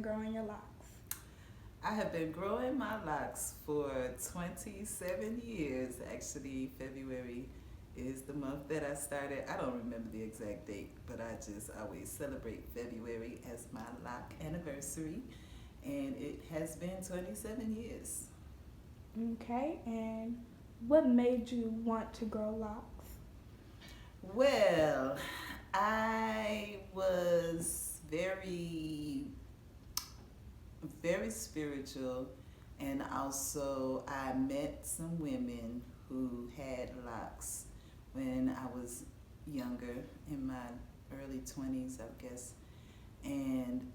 growing your locks? I have been growing my locks for 27 years. Actually, February is the month that I started. I don't remember the exact date, but I just always celebrate February as my lock anniversary. And it has been 27 years. Okay, and what made you want to grow locks? Well, I was very spiritual, and also I met some women who had locks when I was younger, in my early 20s, I guess. And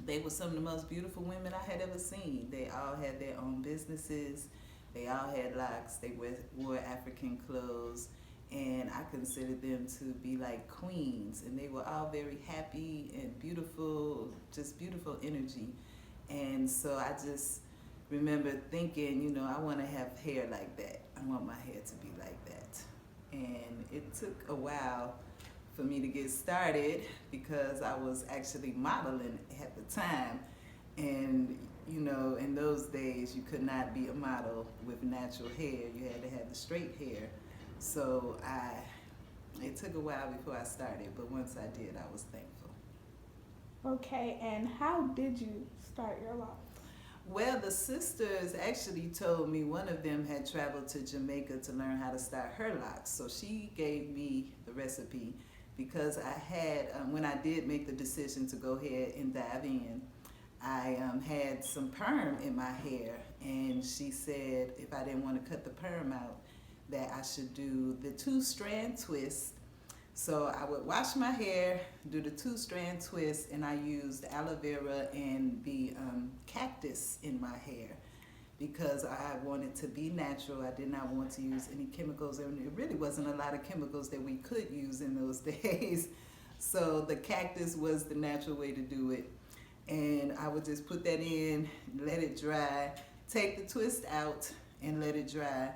they were some of the most beautiful women I had ever seen. They all had their own businesses. They all had locks. They wore African clothes, and I considered them to be like queens. And they were all very happy and beautiful, just beautiful energy. And so I just remember thinking, I want to have hair like that. I want my hair to be like that. And it took a while for me to get started because I was actually modeling at the time. And, in those days, you could not be a model with natural hair. You had to have the straight hair. So it took a while before I started, but once I did, I was thankful. Okay, and how did you start your locks? Well, the sisters actually told me one of them had traveled to Jamaica to learn how to start her locks. So she gave me the recipe because I had, when I did make the decision to go ahead and dive in, I had some perm in my hair, and she said if I didn't want to cut the perm out, that I should do the two-strand twist. So I would wash my hair, do the two-strand twist, and I used aloe vera and the cactus in my hair because I wanted to be natural. I did not want to use any chemicals, and it really wasn't a lot of chemicals that we could use in those days. So the cactus was the natural way to do it. And I would just put that in, let it dry, take the twist out and let it dry.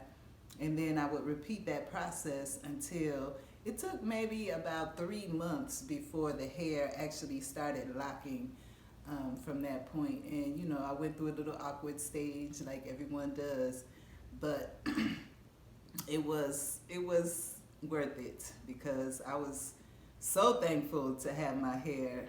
And then I would repeat that process until it took maybe about 3 months before the hair actually started locking from that point. And I went through a little awkward stage like everyone does, but it was worth it because I was so thankful to have my hair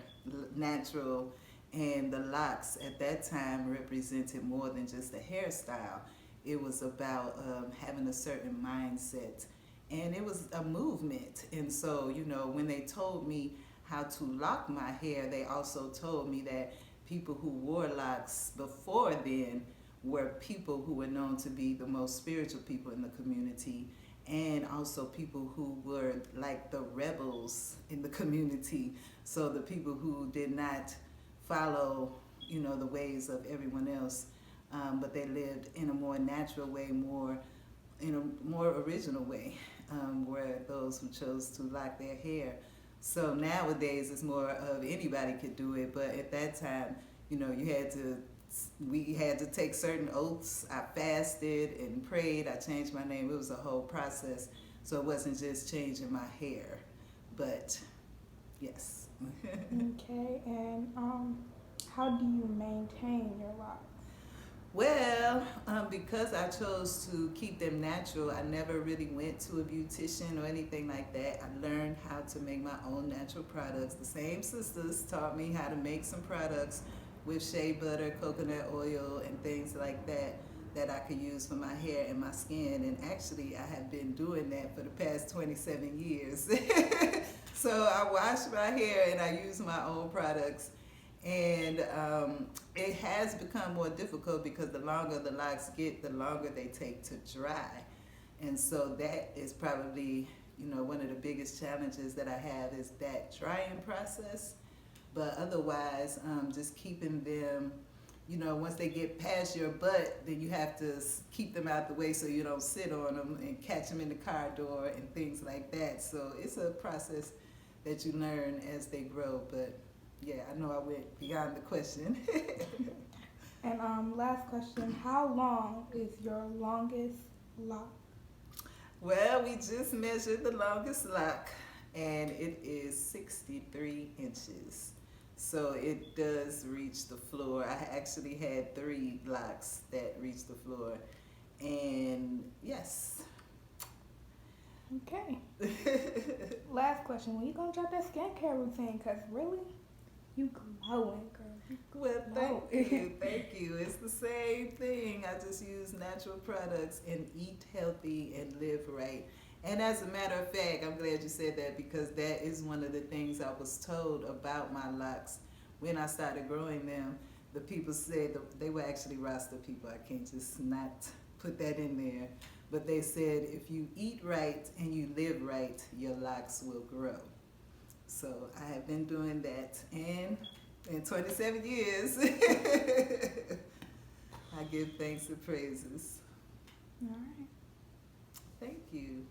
natural, and the locks at that time represented more than just a hairstyle. It was about having a certain mindset, and it was a movement. And so, when they told me how to lock my hair, they also told me that people who wore locks before then were people who were known to be the most spiritual people in the community, and also people who were like the rebels in the community. So the people who did not follow, the ways of everyone else, but they lived in a more natural way, in a more original way, were those who chose to lock their hair. So nowadays it's more of anybody could do it, but at that time, we had to take certain oaths. I fasted and prayed. I changed my name. It was a whole process. So it wasn't just changing my hair, but yes. Okay, and how do you maintain your locks? Well, because I chose to keep them natural, I never really went to a beautician or anything like that. I learned how to make my own natural products. The same sisters taught me how to make some products with shea butter, coconut oil, and things like that I could use for my hair and my skin. And actually, I have been doing that for the past 27 years. So I wash my hair and I use my own products. And it has become more difficult because the longer the locks get, the longer they take to dry. And so that is probably, one of the biggest challenges that I have is that drying process. But otherwise, just keeping them, once they get past your butt, then you have to keep them out the way so you don't sit on them and catch them in the car door and things like that. So it's a process that you learn as they grow. But yeah, I know I went beyond the question. And last question, how long is your longest lock? Well, we just measured the longest lock, and it is 63 inches. So it does reach the floor. I actually had 3 locks that reached the floor. And yes. Okay. Last question. When you gonna drop that skincare routine? Cause really, you glowing, girl. You Well, glow. thank you. Thank you. It's the same thing. I just use natural products and eat healthy and live right. And as a matter of fact, I'm glad you said that because that is one of the things I was told about my locks when I started growing them. The people said they were actually Rasta people. I can't just not put that in there. But they said if you eat right and you live right, your locks will grow. So I have been doing that, and in 27 years, I give thanks and praises. All right. Thank you.